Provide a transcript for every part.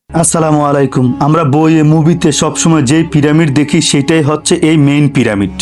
আসসালামু আলাইকুম। আমরা বইয়ে মুভিতে সবসময় যেই পিরামিড দেখি সেটাই হচ্ছে এই main pyramid,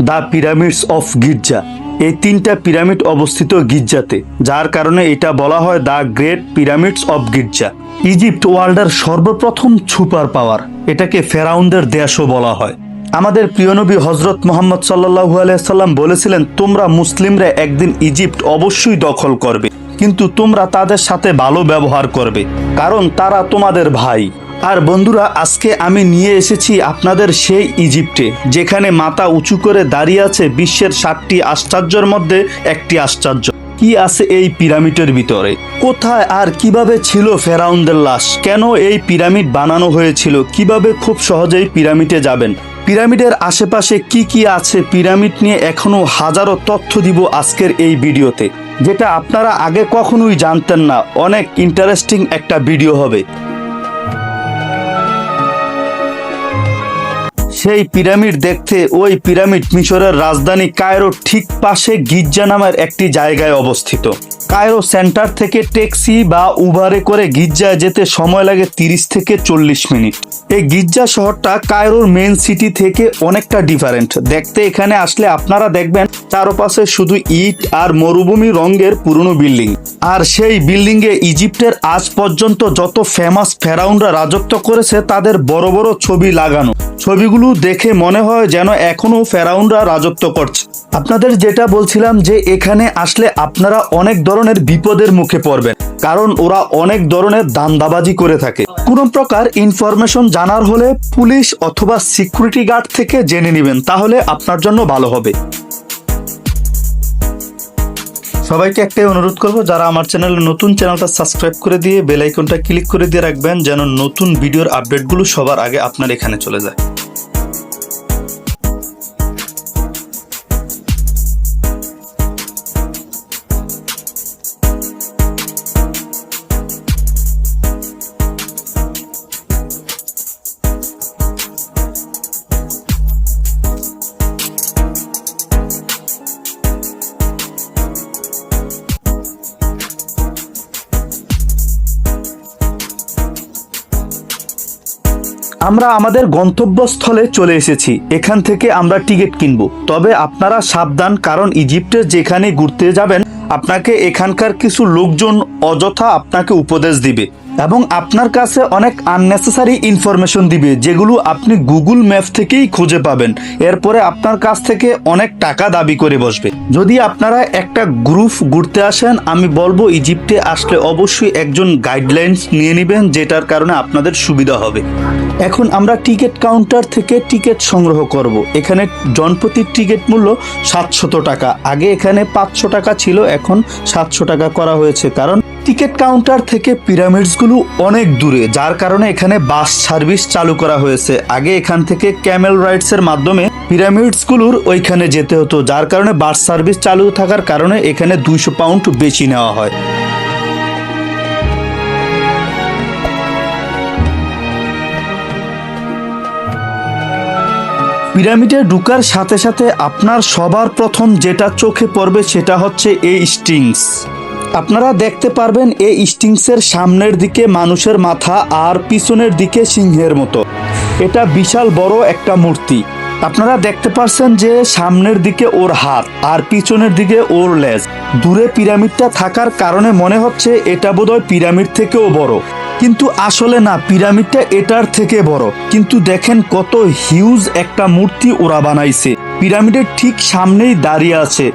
the pyramids of গির্জা। এই তিনটা পিরামিড অবস্থিত গির্জাতে, যার কারণে এটা বলা হয় দ্য গ্রেট পিরামিডস অফ গির্জা। ইজিপ্ট ওয়ার্ল্ডের সর্বপ্রথম সুপার পাওয়ার, এটাকে ফেরাউনদের দেশও বলা হয়। আমাদের প্রিয় নবী হজরত মোহাম্মদ সাল্লাল্লাহু আলাইহি সাল্লাম বলেছিলেন, তোমরা মুসলিমরা একদিন ইজিপ্ট অবশ্যই দখল করবে, কিন্তু তোমরা তাদের সাথে ভালো ব্যবহার করবে, কারণ তারা তোমাদের ভাই। আর বন্ধুরা, আজকে আমি নিয়ে এসেছি আপনাদের সেই ইজিপ্টে, যেখানে মাথা উঁচু করে দাঁড়িয়ে আছে বিশ্বের 7টি আশ্চর্যের মধ্যে একটি আশ্চর্য। কি আছে এই পিরামিডের ভিতরে, কোথায় আর কিভাবে ছিল ফেরাউনদের লাশ, কেন এই পিরামিড বানানো হয়েছিল, কিভাবে খুব সহজেই পিরামিডে যাবেন, পিরামিডের আশেপাশে কি কি আছে, পিরামিড নিয়ে এখনো হাজারো তথ্য দিব আজকের এই ভিডিওতে, যেটা আপনারা আগে কখনোই জানতেন না। অনেক ইন্টারেস্টিং একটা ভিডিও হবে। সেই পিরামিড দেখতে ওই পিরামিড মিশরের রাজধানী কায়রোর ঠিক পাশে গির্জা নামের একটি জায়গায় অবস্থিত। কায়রো সেন্টার থেকে ট্যাক্সি বা উবারে করে গির্জায় যেতে সময় লাগে 30 থেকে 40 মিনিট। এই গির্জা শহরটা কায়রোর মেন সিটি থেকে অনেকটা ডিফারেন্ট দেখতে। এখানে আসলে আপনারা দেখবেন চারপাশে শুধু ইট আর মরুভূমি রঙের পুরনো বিল্ডিং, আর সেই বিল্ডিং এ ইজিপ্টের আজ পর্যন্ত যত ফেমাস ফেরাউনরা রাজত্ব করেছে তাদের বড় বড় ছবি লাগানো। ছবিগুলো দেখে মনে হয় যেন এখনো ফেরাউনরা রাজত্ব করছে। আপনাদের যেটা বলছিলাম যে এখানে আসলে আপনারা অনেক ধরনের বিপদের মুখে পড়বেন, কারণ ওরা অনেক ধরনের দান্দাবাজি করে থাকে। কোনো প্রকার ইনফরমেশন জানার হলে পুলিশ অথবা সিকিউরিটি গার্ড থেকে জেনে নেবেন, তাহলে আপনার জন্য ভালো হবে। সবাইকে একটাই অনুরোধ করব, যারা আমার চ্যানেলে নতুন, চ্যানেলটা সাবস্ক্রাইব করে দিয়ে বেল আইকনটা ক্লিক করে দিয়ে রাখবেন, যেন নতুন ভিডিওর আপডেটগুলো সবার আগে আপনার এখানে চলে যায়। আমরা আমাদের গন্তব্যস্থলে চলে এসেছি। এখান থেকে আমরা টিকিট কিনবো। তবে আপনারা সাবধান, কারণ ইজিপ্টের যেখানে ঘুরতে যাবেন আপনাকে এখানকার কিছু লোকজন অযথা আপনাকে উপদেশ দিবে এবং আপনার কাছে অনেক আননেসেসারি ইনফরমেশন দিবে, যেগুলো আপনি গুগল ম্যাপ থেকেই খুঁজে পাবেন। এরপরে আপনার কাছ থেকে অনেক টাকা দাবি করে বসবে। যদি আপনারা একটা গ্রুপ ঘুরতে আসেন, আমি বলবো ইজিপ্টে আসলে অবশ্যই একজন গাইডলাইন্স নিয়ে নেবেন, যেটার কারণে আপনাদের সুবিধা হবে। এখন আমরা টিকিট কাউন্টার থেকে টিকিট সংগ্রহ করব। এখানে জনপ্রতি টিকিট মূল্য 700 টাকা। আগে এখানে 500 টাকা ছিল, এখন 700 টাকা করা হয়েছে, কারণ টিকিট কাউন্টার থেকে পিরামিডসগুলো অনেক দূরে, যার কারণে এখানে বাস সার্ভিস চালু করা হয়েছে। আগে এখান থেকে ক্যামেল রাইডসের মাধ্যমে পিরামিডসগুলোর ওইখানে যেতে হতো, যার কারণে বাস সার্ভিস চালু থাকার কারণে এখানে 200 পাউন্ড বেশি নেওয়া হয়। পিরামিডে ঢুকার সাথে সাথে আপনার সবার প্রথম যেটা চোখে পড়বে সেটা হচ্ছে এই স্টিংস। আপনারা দেখতে পারবেন এই স্টিংসের সামনের দিকে মানুষের মাথা আর পিছনের দিকে সিংহের মতো। এটা বিশাল বড় একটা মূর্তি। আপনারা দেখতে পাচ্ছেন যে সামনের দিকে ওর হাত আর পিছনের দিকে ওর লেজ। দূরে পিরামিডটা থাকার কারণে মনে হচ্ছে এটা বোধহয় পিরামিড থেকেও বড়, কিন্তু আসলে না, পিরামিডটা এটার থেকে বড়। কিন্তু দেখেন কত হিউজ একটা মূর্তি ওরা বানাইছে। পিরামিডের ঠিক সামনেই দাঁড়িয়ে আছে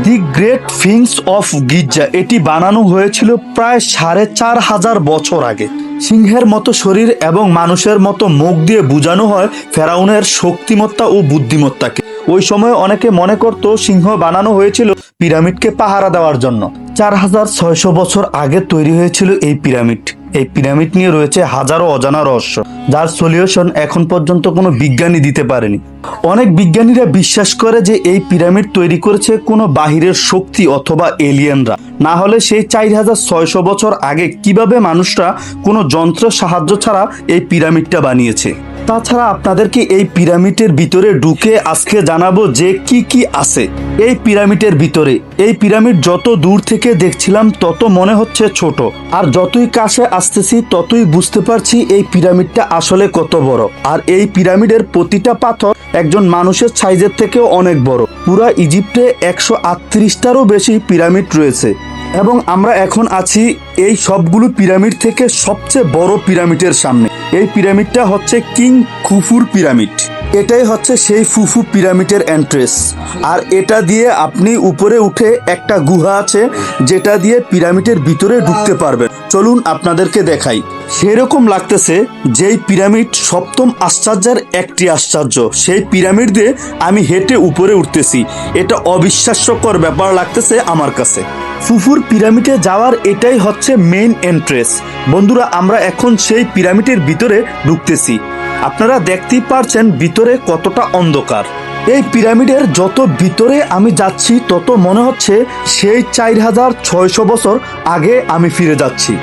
দি গ্রেট স্ফিংক্স অফ গির্জা। এটি বানানো হয়েছিল প্রায় 4500 বছর আগে। সিংহের মতো শরীর এবং মানুষের মতো মুখ দিয়ে বোঝানো হয় ফেরাউনের শক্তিমত্তা ও বুদ্ধিমত্তাকে। ওই সময় অনেকে মনে করত সিংহ বানানো হয়েছিল পিরামিডকে পাহারা দেওয়ার জন্য। 4600 বছর আগে তৈরি হয়েছিল এই পিরামিড। এই পিরামিড নিয়ে রয়েছে হাজারো অজানা রহস্য, যার সলিউশন এখন পর্যন্ত কোনো বিজ্ঞানী দিতে পারেনি। অনেক বিজ্ঞানীরা বিশ্বাস করে যে এই পিরামিড তৈরি করেছে কোনো বাহিরের শক্তি অথবা এলিয়েনরা। না হলে সেই 4600 বছর আগে কিভাবে মানুষরা কোনো যন্ত্রের সাহায্য ছাড়া এই পিরামিডটা বানিয়েছে। তাছাড়া আপনাদেরকে এই পিরামিডের ভিতরে ঢুকে আজকে জানাবো যে কি কি আছে এই পিরামিডের ভিতরে। এই পিরামিড যত দূর থেকে দেখছিলাম তত মনে হচ্ছে ছোট, আর যতই কাছে আসতেছি ততই বুঝতে পারছি এই পিরামিডটা আসলে কত বড়। আর এই পিরামিডের প্রতিটা পাথর একজন মানুষের সাইজের থেকেও অনেক বড়। পুরা ইজিপ্টে 138টারও বেশি পিরামিড রয়েছে, এবং আমরা এখন আছি এই সবগুলো পিরামিড থেকে সবচেয়ে বড় পিরামিডের সামনে। এই পিরামিডটা হচ্ছে কিং খুফুর পিরামিড। এটাই হচ্ছে সেই ফুফু পিরামিডের এন্ট্রেন্স, আর এটা দিয়ে আপনি উপরে উঠে একটা গুহা আছে যেটা দিয়ে পিরামিডের ভিতরে ঢুকতে পারবেন। চলুন আপনাদেরকে দেখাই। সেরকম লাগতেছে যেই পিরামিড সপ্তম আশ্চর্যের একটি আশ্চর্য, সেই পিরামিড দিয়ে আমি হেঁটে উপরে উঠতেছি। এটা অবিশ্বাস্যকর ব্যাপার লাগতেছে আমার কাছে। ফুফুর পিরামিডে যাওয়ার এটাই হচ্ছে মেইন এন্ট্রেন্স। বন্ধুরা, আমরা এখন সেই পিরামিডের ভিতরে ঢুকতেছি। আপনারা দেখতেই পারছেন ভিতরে কতটা অন্ধকার। এই পিরামিডের যত ভিতরে আমি যাচ্ছি তত মনে হচ্ছে সেই 4600 বছর আগে আমি ফিরে যাচ্ছি।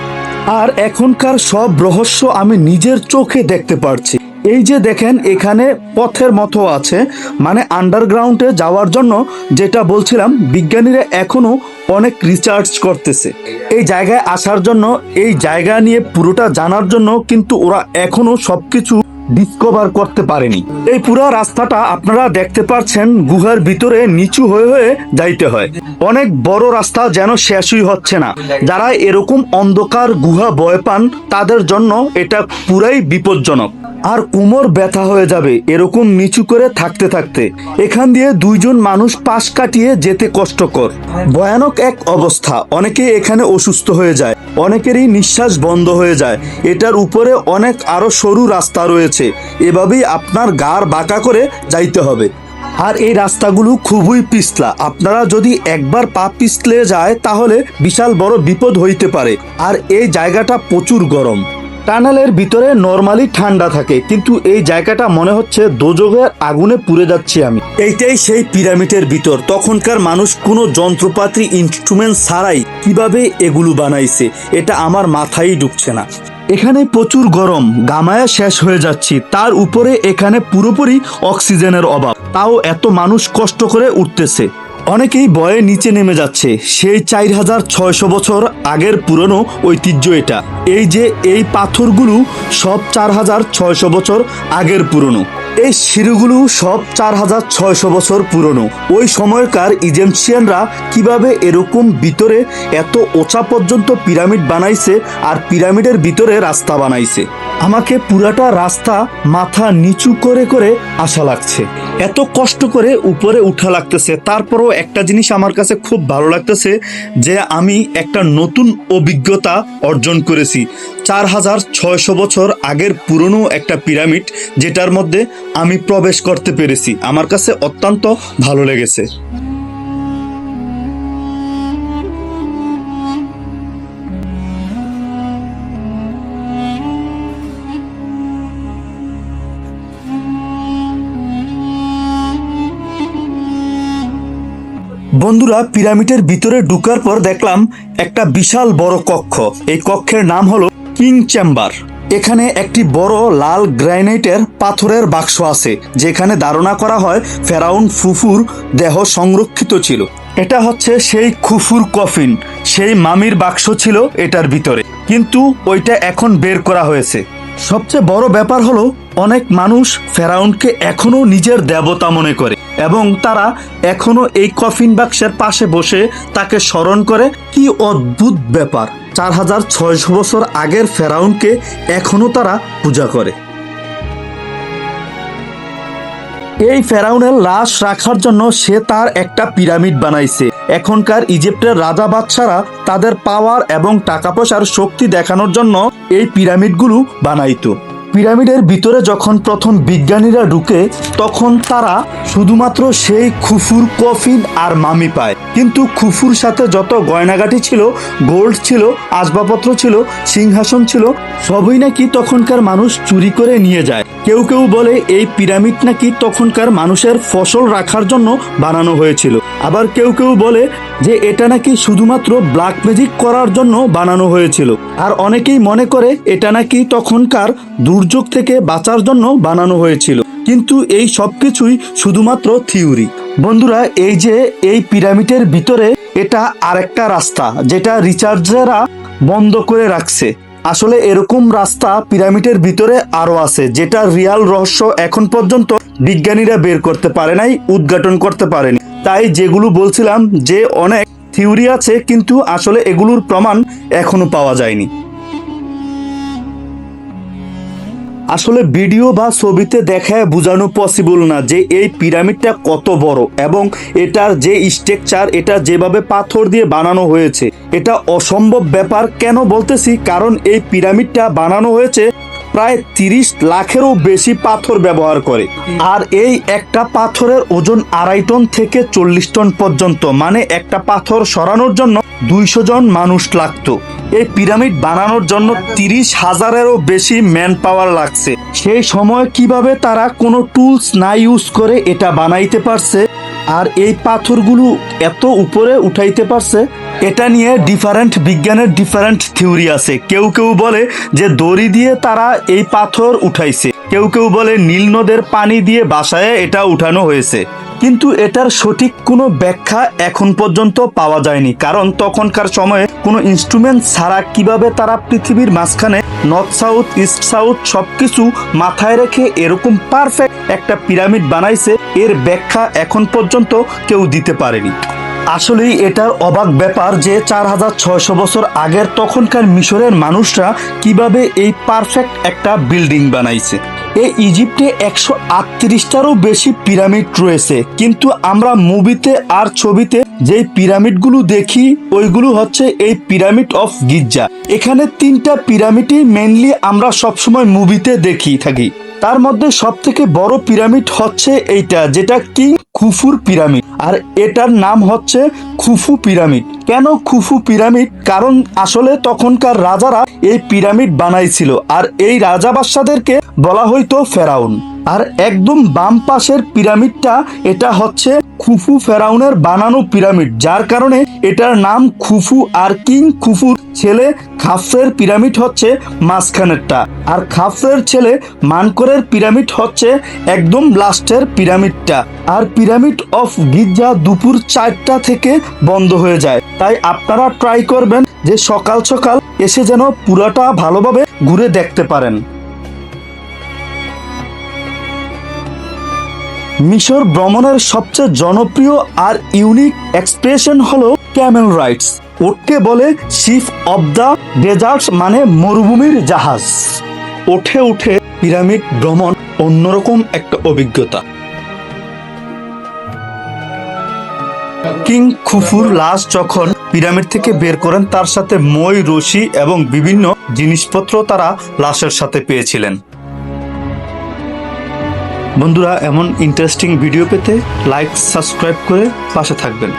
আর এখনকার সব রহস্য আমি নিজের চোখে দেখতে পারছি। এই যে দেখেন, এখানে পথের মতো আছে, মানে আন্ডারগ্রাউন্ডে যাওয়ার জন্য যেটা বলছিলাম, বিজ্ঞানীরা এখনো অনেক রিসার্চ করতেছে এই জায়গায় আসার জন্য, এই জায়গা নিয়ে পুরোটা জানার জন্য, কিন্তু ওরা এখনো সবকিছু ডিসকভার করতে পারেনি। এই পুরো রাস্তাটা আপনারা দেখতে পাচ্ছেন গুহার ভিতরে নিচু হয়ে হয়ে যাইতে হয়। অনেক বড় রাস্তা, যেন শেষই হচ্ছে না। যারা এরকম অন্ধকার গুহা ভয় পান তাদের জন্য এটা পুরাই বিপজ্জনক, আর কোমর ব্যথা হয়ে যাবে এরকম নিচু করে থাকতে থাকতে। এখান দিয়ে দুইজন মানুষ পাশ কাটিয়ে যেতে কষ্টকর, ভয়ানক এক অবস্থা। অনেকে এখানে অসুস্থ হয়ে যায়, অনেকেরই নিঃশ্বাস বন্ধ হয়ে যায়। এটার উপরে অনেক আরো সরু রাস্তা রয়েছে, এভাবেই আপনার গাড় বাঁকা করে যাইতে হবে। আর এই রাস্তাগুলো খুবই পিছলা, আপনারা যদি একবার পা পিছলে যায় তাহলে বিশাল বড় বিপদ হইতে পারে। আর এই জায়গাটা প্রচুর গরম। টানেলের ভিতরে নরমালি ঠান্ডা থাকে, কিন্তু এই জায়গাটা মনে হচ্ছে দোজখের আগুনে পুড়ে যাচ্ছি আমি। এইটাই সেই পিরামিডের ভিতর। তখনকার মানুষ কোনো যন্ত্রপাতি ইনস্ট্রুমেন্ট ছাড়াই কিভাবে এগুলো বানাইছে এটা আমার মাথায় ঢুকছে না। এখানে প্রচুর গরম, গামায়া শেষ হয়ে যাচ্ছি। তার উপরে এখানে পুরোপুরি অক্সিজেনের অভাব, তাও এত মানুষ কষ্ট করে উঠতেছে। অনেকেই ভয়ে নিচে নেমে যাচ্ছে। সেই 4600 বছর আগের পুরনো ঐতিহ্য এটা। এই যে এই পাথরগুলো সব 4600 বছর আগের পুরনো। এই সিঁড়িগুলো সব 4600 বছর পুরনো। ওই সময়কার ইজিপশিয়ানরা কিভাবে এরকম ভিতরে এত উঁচা পর্যন্ত পিরামিড বানাইছে, আর পিরামিডের ভিতরে রাস্তা বানাইছে। আমাকে পুরাটা রাস্তা মাথা নিচু করে করে আসা লাগছে, এত কষ্ট করে উপরে উঠা লাগতেছে। তারপরও একটা জিনিস আমার কাছে খুব ভালো লাগতেছে, যে আমি একটা নতুন অভিজ্ঞতা অর্জন করেছি। 4600 বছর আগের পুরনো একটা পিরামিড, যেটার মধ্যে আমি প্রবেশ করতে পেরেছি। আমার কাছে অত্যন্ত ভালো লেগেছে। বন্ধুরা, পিরামিডের ভিতরে ঢুকার পর দেখলাম একটা বিশাল বড় কক্ষ। এই কক্ষের নাম হলো কিং চেম্বার। এখানে একটি বড় লাল গ্রানাইটের পাথরের বাক্স আছে, যেখানে ধারণা করা হয় ফেরাউন ফুফুর দেহ সংরক্ষিত ছিল। এটা হচ্ছে সেই খুফুর কফিন, সেই মামির বাক্স ছিল এটার ভিতরে, কিন্তু ওইটা এখন বের করা হয়েছে। সবচেয়ে বড় ব্যাপার হলো, অনেক মানুষ ফেরাউনকে এখনো নিজের দেবতা মনে করে, এবং তারা এখনো এই কফিন বাক্সের পাশে বসে তাকে স্মরণ করে। কি অদ্ভুত ব্যাপার! 4600 বছর আগের ফেরাউনকে এখনো তারা পূজা করে। এই ফেরাউনের লাশ রাখার জন্য সে তার একটা পিরামিড বানাইছে। এখনকার ইজিপ্টের রাজা বাদশারা তাদের পাওয়ার এবং টাকা পয়সার শক্তি দেখানোর জন্য এই পিরামিডগুলো বানাইতো। পিরামিডের ভিতরে যখন প্রথম বিজ্ঞানীরা ঢুকে, তখন তারা শুধুমাত্র সেই খুফুর কফিন আর মামি পায়। কিন্তু খুফুর সাথে যত গয়নাগাটি ছিল, গোল্ড ছিল, আসবাবপত্র ছিল, সিংহাসন ছিল, সবই নাকি তখনকার মানুষ চুরি করে নিয়ে যায়। কেউ কেউ বলে এই পিরামিড নাকি তখনকার মানুষের ফসল রাখার জন্য বানানো হয়েছিল। আবার কেউ কেউ বলে যে এটা নাকি শুধুমাত্র ব্ল্যাক ম্যাজিক করার জন্য বানানো হয়েছিল। আর অনেকেই মনে করে এটা নাকি তখনকার দুর্যোগ দুর্যোগ থেকে বাঁচার জন্য বানানো হয়েছিল, কিন্তু এই সব কিছুই শুধুমাত্র থিওরি। বন্ধুরা, এই যে এই পিরামিডের ভিতরে এটা আরেকটা রাস্তা যেটা রিসার্চাররা বন্ধ করে রাখছে। আসলে এরকম রাস্তা পিরামিডের ভিতরে আরো আছে, যেটা রিয়াল রহস্য এখন পর্যন্ত বিজ্ঞানীরা বের করতে পারে নাই, উদ্ঘাটন করতে পারেনি। তাই যেগুলো বলছিলাম যে অনেক থিওরি আছে, কিন্তু আসলে এগুলোর প্রমাণ এখনো পাওয়া যায়নি। আসলে ভিডিও বা ছবিতে দেখায় বোঝানো পসিবল না যে এই পিরামিডটা কত বড় এবং এটার যে স্ট্রাকচার, এটা যেভাবে পাথর দিয়ে বানানো হয়েছে, এটা অসম্ভব ব্যাপার। কেন বলতেছি, কারণ এই পিরামিডটা বানানো হয়েছে প্রায় 30 লাখেরও বেশি পাথর ব্যবহার করে। আর এই একটা পাথরের ওজন 2.5 টন থেকে 40 টন পর্যন্ত, মানে একটা পাথর সরানোর জন্য 200 জন মানুষ লাগতো। এই পিরামিড বানানোর জন্য 30,000-এরও বেশি ম্যান পাওয়ার লাগছে। সেই সময় কিভাবে তারা কোনো টুলস না ইউজ করে এটা বানাইতে পারছে আর এই পাথরগুলো এত উপরে উঠাইতে পারছে, এটা নিয়ে বিজ্ঞানের ডিফারেন্ট থিওরি আছে। কেউ কেউ বলে যে দড়ি দিয়ে তারা এই পাথর উঠাইছে, কেউ কেউ বলে নীল নদের পানি দিয়ে বাসায় এটা উঠানো হয়েছে। কিন্তু এটার সঠিক কোনো ব্যাখ্যা এখন পর্যন্ত পাওয়া যায়নি, কারণ তখনকার সময়ে কোনো ইনস্ট্রুমেন্ট ছাড়া কিভাবে তারা পৃথিবীর মাঝখানে নর্থ সাউথ ইস্ট সাউথ সবকিছু মাথায় রেখে এরকম পারফেক্ট একটা পিরামিড বানাইছে, এর ব্যাখ্যা এখন পর্যন্ত কেউ দিতে পারেনি। আসলেই এটার অবাক ব্যাপার যে 4600 বছর আগের তখনকার মিশরের মানুষরা কিভাবে এই পারফেক্ট একটা বিল্ডিং বানাইছে। এই ইজিপ্টে 138টারও বেশি পিরামিড রয়েছে, কিন্তু আমরা মুভিতে আর ছবিতে যেই পিরামিডগুলো দেখি ওইগুলো হচ্ছে এই পিরামিড অফ গিজা। এখানে 3টা পিরামিডই মেইনলি আমরা সবসময় মুভিতে দেখি থাকি। তার মধ্যে সব থেকে বড় পিরামিড হচ্ছে এইটা, যেটা কিং খুফুর পিরামিড, আর এটার নাম হচ্ছে খুফু পিরামিড। কেন খুফু পিরামিড? কারণ আসলে তখনকার রাজারা এই পিরামিড বানাইছিল, আর এই রাজা বাদশাদেরকে বলা হইতো ফেরাউন। আর একদম বাম পাশের পিরামিডটা, এটা হচ্ছে খুফু ফেরাউনের বানানো পিরামিড, যার কারণে এটার নাম খুফু। আর কিং খুফুর ছেলে খাফরের পিরামিড হচ্ছে মাঝখানেরটা, আর খাফরের ছেলে মানকরের পিরামিড হচ্ছে একদম লাস্টের পিরামিডটা। আর পিরামিড অফ গিজা দুপুর 4টা থেকে বন্ধ হয়ে যায়। তাই আপনারা ট্রাই করবেন যে সকাল সকাল এসে যেন পুরাটা ভালোভাবে ঘুরে দেখতে পারেন। মিশর ভ্রমণের সবচেয়ে জনপ্রিয় আর ইউনিক এক্সপ্রেশন হলো ক্যামেল রাইডস। ওটকে বলে শিপ অব দ্য ডেজার্টস, মানে মরুভূমির জাহাজ। ওঠে উঠে পিরামিড ভ্রমণ অন্যরকম একটা অভিজ্ঞতা। কিং খুফুর লাশ যখন পিরামিড থেকে বের করেন, তার সাথে মই, রশি এবং বিভিন্ন জিনিসপত্র তারা লাশের সাথে পেয়েছিলেন। বন্ধুরা, এমন ইন্টারেস্টিং ভিডিও পেতে লাইক সাবস্ক্রাইব করে পাশে থাকবেন।